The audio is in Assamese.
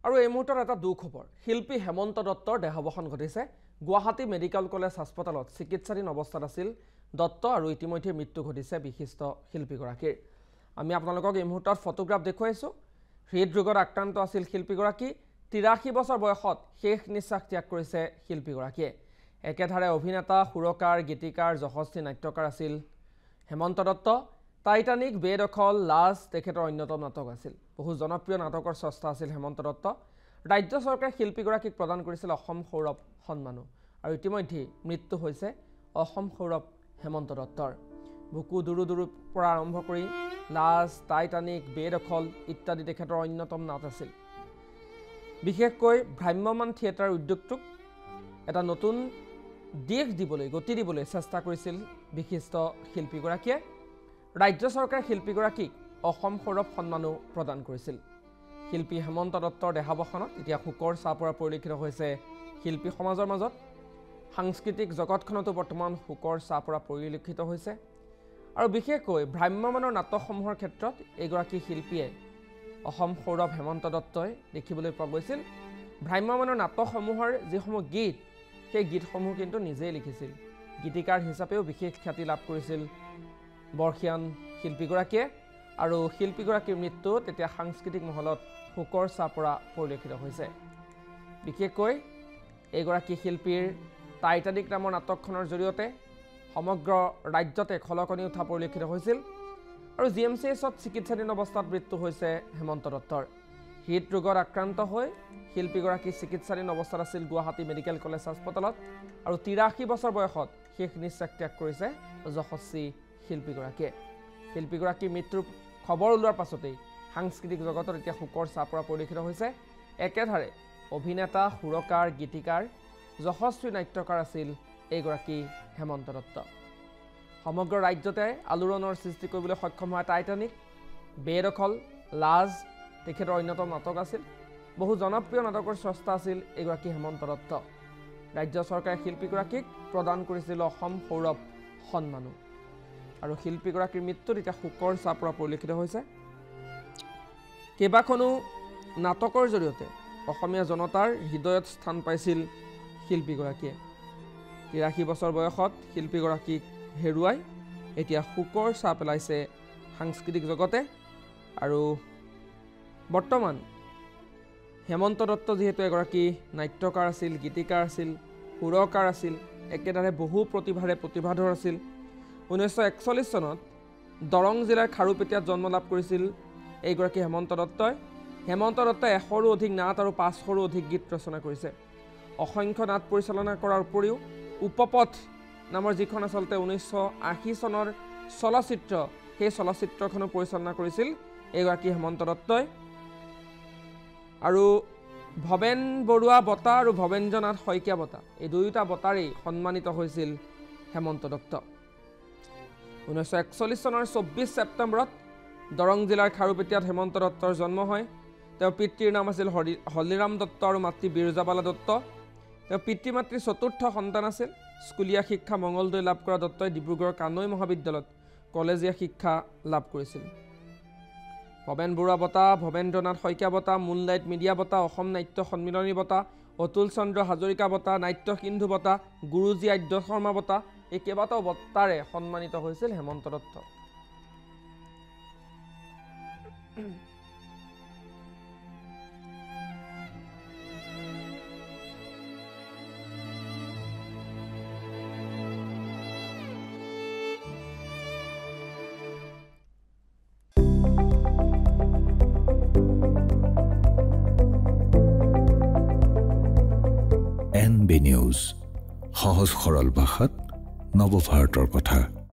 আৰু এই মুহূৰ্তত এটা দুখ খবৰ শিল্পী হেমন্ত দত্তৰ দেহাৱসান ঘটিছে গুৱাহাটী মেডিকেল কলেজ হাস্পতালত চিকিৎসাধীন অৱস্থাত আছিল দত্ত আৰু ইতিমধ্যে মৃত্যু ঘটিছে বিশিষ্ট শিল্পীগৰাকীৰ আমি আপোনালোকক এই মুহূৰ্তত ফটোগ্ৰাফ দেখুৱাইছো হৃদৰোগত আক্ৰান্ত আছিল শিল্পীগৰাকী 83 বছৰ বয়সত শেষ নিশ্বাস ত্যাগ কৰিছে শিল্পীগৰাকীয়ে একেধাৰে অভিনেতা সুৰকাৰ গীতিকাৰ যশস্বী নাট্যকাৰ আছিল হেমন্ত দত্ত টাইটানিক বেদখল লাজ তেখেতৰ অন্যতম নাটক আছিল বহু জনপ্ৰিয় নাটকৰ স্ৰষ্টা আছিল হেমন্ত দত্ত ৰাজ্য চৰকাৰে শিল্পীগৰাকীক প্ৰদান কৰিছিল অসম সৌৰভ সন্মানো আৰু ইতিমধ্যে মৃত্যু হৈছে অসম সৌৰভ হেমন্ত দত্তৰ বুকু দুৰু দুৰু পৰা আৰম্ভ কৰি লাজ টাইটানিক বেদখল ইত্যাদি তেখেতৰ অন্যতম নাট আছিল বিশেষকৈ ভ্ৰাম্যমান থিয়েটাৰ উদ্যোগটোক এটা নতুন দিশ দিবলৈ গতি দিবলৈ চেষ্টা কৰিছিল বিশিষ্ট শিল্পীগৰাকীয়ে ৰাজ্য চৰকাৰে শিল্পীগৰাকীক অসম সৌৰভ সন্মানো প্ৰদান কৰিছিল শিল্পী হেমন্ত দত্তৰ দেহাৱসানত এতিয়া শোকৰ ছাঁ পৰা পৰিলক্ষিত হৈছে শিল্পী সমাজৰ মাজত সাংস্কৃতিক জগতখনতো বৰ্তমান শোকৰ ছাঁ পৰা পৰিলক্ষিত হৈছে আৰু বিশেষকৈ ভ্ৰাম্যমানৰ নাটকসমূহৰ ক্ষেত্ৰত এগৰাকী শিল্পীয়ে অসম সৌৰভ হেমন্ত দত্তই দেখিবলৈ পোৱা গৈছিল ভ্ৰাম্যমানৰ নাটকসমূহৰ যিসমূহ গীত সেই গীতসমূহ কিন্তু নিজেই লিখিছিল গীতিকাৰ হিচাপেও বিশেষ খ্যাতি লাভ কৰিছিল বৰ্ষিয়ান শিল্পীগৰাকীয়ে আৰু শিল্পীগৰাকীৰ মৃত্যু তেতিয়া সাংস্কৃতিক মহলত শোকৰ ছাঁ পৰা পৰিলক্ষিত হৈছে বিশেষকৈ এগৰাকী শিল্পীৰ টাইটানিক নামৰ নাটকখনৰ জৰিয়তে সমগ্ৰ ৰাজ্যতে খলকনি উঠা পৰিলক্ষিত হৈছিল আৰু জিএমচিএছত চিকিৎসাধীন অৱস্থাত মৃত্যু হৈছে হেমন্ত দত্তৰ হৃদৰোগত আক্ৰান্ত হৈ শিল্পীগৰাকী চিকিৎসাধীন অৱস্থাত আছিল গুৱাহাটী মেডিকেল কলেজ হাস্পতালত আৰু 83 বছৰ বয়সত শেষ নিশ্বাস ত্যাগ কৰিছে যশস্বী শিল্পীগৰাকীৰ মৃত্যুৰ খবৰ ওলোৱাৰ পাছতেই সাংস্কৃতিক জগতত এতিয়া শোকৰ ছাঁ পৰা পৰিলক্ষিত হৈছে একেধাৰে অভিনেতা সুৰকাৰ গীতিকাৰ যশস্বী নাট্যকাৰ আছিল এইগৰাকী হেমন্ত দত্ত সমগ্ৰ ৰাজ্যতে আলোড়নৰ সৃষ্টি কৰিবলৈ সক্ষম হোৱা টাইটানিক বেদখল লাজ তেখেতৰ অন্যতম নাটক আছিল বহু জনপ্ৰিয় নাটকৰ স্ৰষ্টা আছিল এগৰাকী হেমন্ত দত্ত ৰাজ্য চৰকাৰে শিল্পীগৰাকীক প্ৰদান কৰিছিল অসম সৌৰভ সন্মানো আৰু শিল্পীগৰাকীৰ মৃত্যুত এতিয়া শোকৰ ছাঁ পৰা পৰিলক্ষিত হৈছে কেইবাখনো নাটকৰ জৰিয়তে অসমীয়া জনতাৰ হৃদয়ত স্থান পাইছিল শিল্পীগৰাকীয়ে 83 বছৰ বয়সত শিল্পীগৰাকীক হেৰুৱাই এতিয়া শোকৰ ছাঁ পেলাইছে সাংস্কৃতিক জগতে আৰু বৰ্তমান হেমন্ত দত্ত যিহেতু এগৰাকী নাট্যকাৰ আছিল গীতিকাৰ আছিল সুৰকাৰ আছিল একেদৰে বহু প্ৰতিভাধৰ আছিল 1941 চনত দৰং জিলাৰ খাৰুপেটীয়াত জন্ম লাভ কৰিছিল এইগৰাকী হেমন্ত দত্তই 100ৰো অধিক নাট আৰু 500ৰো অধিক গীত ৰচনা কৰিছে অসংখ্য নাট পৰিচালনা কৰাৰ উপৰিও উপপথ নামৰ যিখন আচলতে 1980 চনৰ চলচ্চিত্ৰ সেই চলচ্চিত্ৰখনো পৰিচালনা কৰিছিল এইগৰাকী হেমন্ত দত্তই আৰু ভৱেন বৰুৱা বঁটা আৰু ভৱেন্দ্ৰনাথ শইকীয়া বঁটা এই দুয়োটা বঁটাৰেই সন্মানিত হৈছিল হেমন্ত দত্ত 1941 চনৰ 24 ছেপ্টেম্বৰত দৰং জিলাৰ খাৰুপেটীয়াত হেমন্ত দত্তৰ জন্ম হয় তেওঁৰ পিতৃৰ নাম আছিল হলিৰাম দত্ত আৰু মাতৃ বিৰজাবালা দত্ত তেওঁ পিতৃ মাতৃৰ চতুৰ্থ সন্তান আছিল স্কুলীয়া শিক্ষা মঙলদৈ লাভ কৰা দত্তই ডিব্ৰুগড়ৰ কানৈ মহাবিদ্যালয়ত কলেজীয়া শিক্ষা লাভ কৰিছিল ভৱেন বৰুৱা বঁটা ভৱেন্দ্ৰনাথ শইকীয়া বঁটা মুনলাইট মিডিয়া বঁটা অসম নাট্য সন্মিলনী বঁটা অতুল চন্দ্ৰ হাজৰিকা বঁটা নাট্য সিন্ধু বঁটা গুৰুজী আদ্য শৰ্মা বঁটা এই কেইবাটাও বঁটাৰে সন্মানিত হৈছিল হেমন্ত দত্ত NB নিউজ সহজ সৰল ভাষাত নৱভাৰতৰ কথা